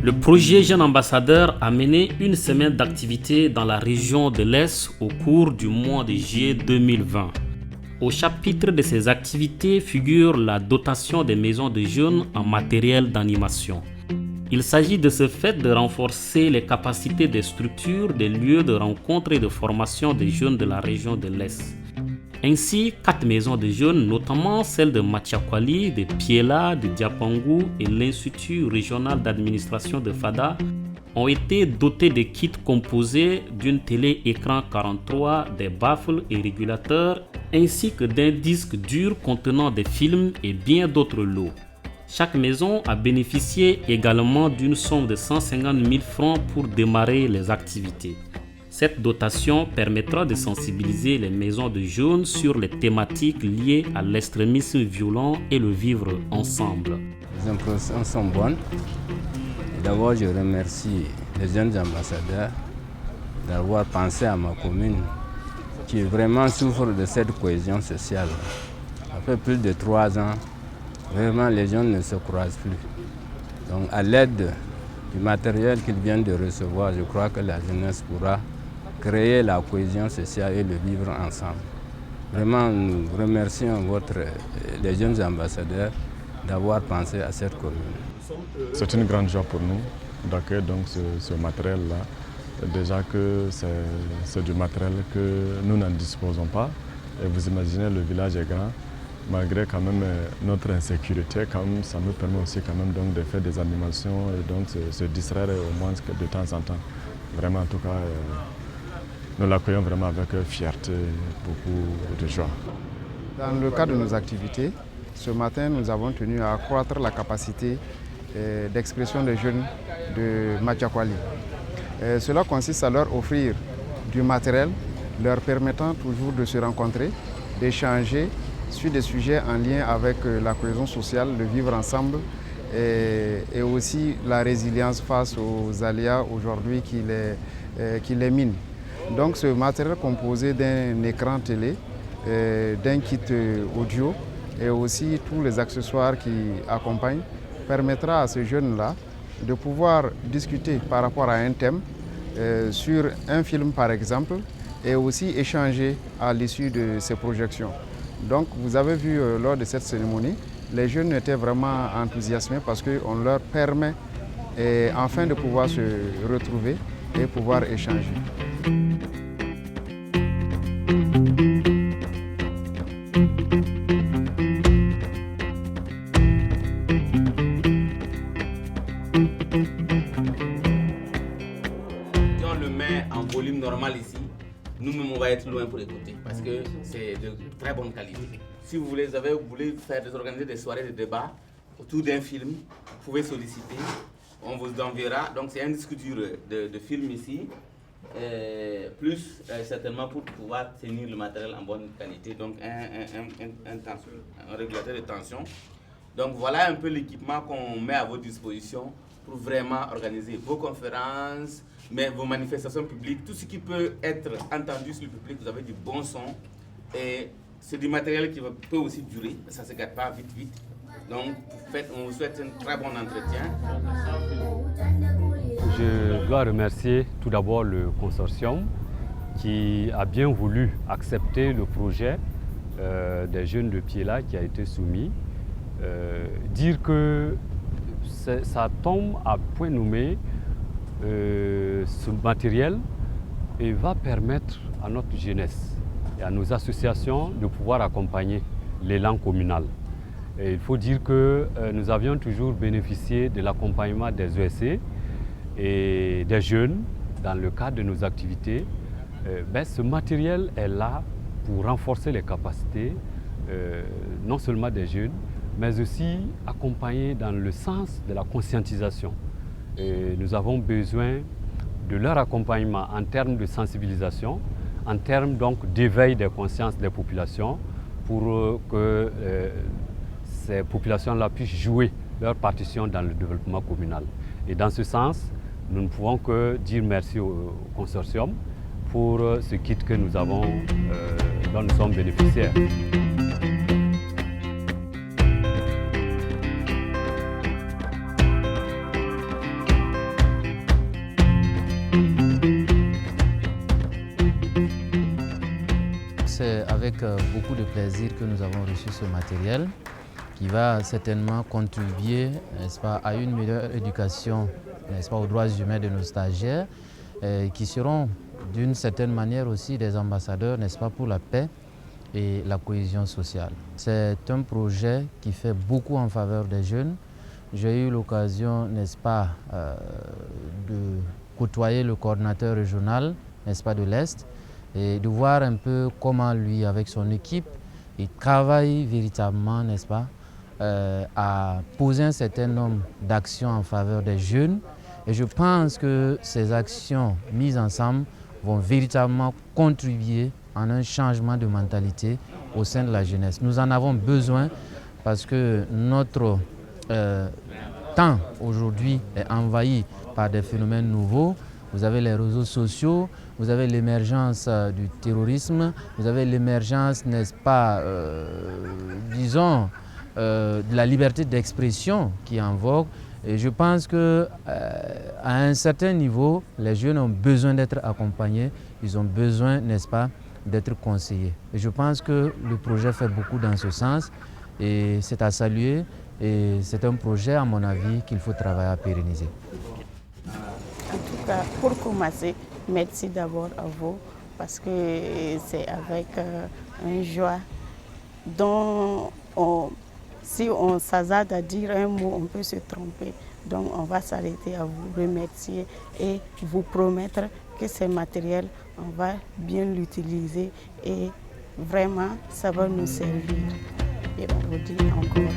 Le projet Jeune Ambassadeur a mené une semaine d'activité dans la région de l'Est au cours du mois de juillet 2020. Au chapitre de ces activités figure la dotation des maisons de jeunes en matériel d'animation. Il s'agit de ce fait de renforcer les capacités des structures, des lieux de rencontre et de formation des jeunes de la région de l'Est. Ainsi, 4 maisons de jeunes, notamment celles de Machiakwali, de Piela, de Diapangou et l'Institut régional d'administration de Fada, ont été dotées de kits composés d'une télé-écran 43, des baffles et régulateurs, ainsi que d'un disque dur contenant des films et bien d'autres lots. Chaque maison a bénéficié également d'une somme de 150 000 francs pour démarrer les activités. Cette dotation permettra de sensibiliser les maisons de jeunes sur les thématiques liées à l'extrémisme violent et le vivre ensemble. Les impressions sont bonnes. D'abord, je remercie les jeunes ambassadeurs d'avoir pensé à ma commune qui vraiment souffre de cette cohésion sociale. Ça fait plus de 3 ans, vraiment les jeunes ne se croisent plus. Donc à l'aide du matériel qu'ils viennent de recevoir, je crois que la jeunesse pourra créer la cohésion sociale et le vivre ensemble. Vraiment, nous remercions les jeunes ambassadeurs d'avoir pensé à cette commune. C'est une grande joie pour nous d'accueillir donc ce matériel-là. Déjà que c'est du matériel que nous n'en disposons pas. Et vous imaginez, le village est grand. Malgré quand même notre insécurité, quand même, ça nous permet aussi quand même donc de faire des animations et donc se distraire au moins de temps en temps. Vraiment, en tout cas, nous l'accueillons vraiment avec fierté et beaucoup de joie. Dans le cadre de nos activités, ce matin, nous avons tenu à accroître la capacité d'expression des jeunes de Machiakwali. Cela consiste à leur offrir du matériel leur permettant toujours de se rencontrer, d'échanger sur des sujets en lien avec la cohésion sociale, le vivre ensemble et aussi la résilience face aux aléas aujourd'hui qui les minent. Donc ce matériel composé d'un écran télé, d'un kit audio et aussi tous les accessoires qui accompagnent permettra à ces jeunes-là de pouvoir discuter par rapport à un thème sur un film par exemple et aussi échanger à l'issue de ces projections. Donc vous avez vu lors de cette cérémonie, les jeunes étaient vraiment enthousiasmés parce qu'on leur permet enfin de pouvoir se retrouver et pouvoir échanger. Si on le met en volume normal ici, nous-mêmes on va être loin pour écouter parce que c'est de très bonne qualité. Si vous voulez organiser des soirées de débat autour d'un film, vous pouvez solliciter, on vous enverra. Donc c'est un disque dur de film ici, plus certainement pour pouvoir tenir le matériel en bonne qualité, donc un régulateur de tension. Donc voilà un peu l'équipement qu'on met à votre disposition pour vraiment organiser vos conférences, mais vos manifestations publiques, tout ce qui peut être entendu sur le public. Vous avez du bon son et c'est du matériel qui peut aussi durer, ça ne se gâte pas vite. Donc on vous souhaite un très bon entretien. Je dois remercier tout d'abord le consortium qui a bien voulu accepter le projet des jeunes de Piela qui a été soumis. Dire que ça tombe à point nommé, ce matériel et va permettre à notre jeunesse et à nos associations de pouvoir accompagner l'élan communal. Et il faut dire que nous avions toujours bénéficié de l'accompagnement des ESC et des jeunes dans le cadre de nos activités. Ce matériel est là pour renforcer les capacités non seulement des jeunes, mais aussi accompagner dans le sens de la conscientisation. Et nous avons besoin de leur accompagnement en termes de sensibilisation, en termes donc d'éveil des consciences des populations pour que ces populations-là puissent jouer leur partition dans le développement communal. Et dans ce sens, nous ne pouvons que dire merci au consortium pour ce kit que nous avons, dont nous sommes bénéficiaires. avec beaucoup de plaisir que nous avons reçu ce matériel qui va certainement contribuer, n'est-ce pas, à une meilleure éducation, n'est-ce pas, aux droits humains de nos stagiaires, qui seront d'une certaine manière aussi des ambassadeurs, n'est-ce pas, pour la paix et la cohésion sociale. C'est un projet qui fait beaucoup en faveur des jeunes. J'ai eu l'occasion, n'est-ce pas, de côtoyer le coordinateur régional, n'est-ce pas, de l'Est, et de voir un peu comment lui, avec son équipe, il travaille véritablement, n'est-ce pas, à poser un certain nombre d'actions en faveur des jeunes. Et je pense que ces actions mises ensemble vont véritablement contribuer à un changement de mentalité au sein de la jeunesse. Nous en avons besoin parce que notre temps aujourd'hui est envahi par des phénomènes nouveaux. Vous avez les réseaux sociaux, vous avez l'émergence du terrorisme, vous avez l'émergence, n'est-ce pas, disons, de la liberté d'expression qui est en vogue. Et je pense qu'à un certain niveau, les jeunes ont besoin d'être accompagnés, ils ont besoin, n'est-ce pas, d'être conseillés. Et je pense que le projet fait beaucoup dans ce sens et c'est à saluer et c'est un projet, à mon avis, qu'il faut travailler à pérenniser. En tout cas, pour commencer, merci d'abord à vous parce que c'est avec une joie dont si on s'hasarde à dire un mot, on peut se tromper. Donc on va s'arrêter à vous remercier et vous promettre que ce matériel, on va bien l'utiliser et vraiment ça va nous servir. Et on vous dit encore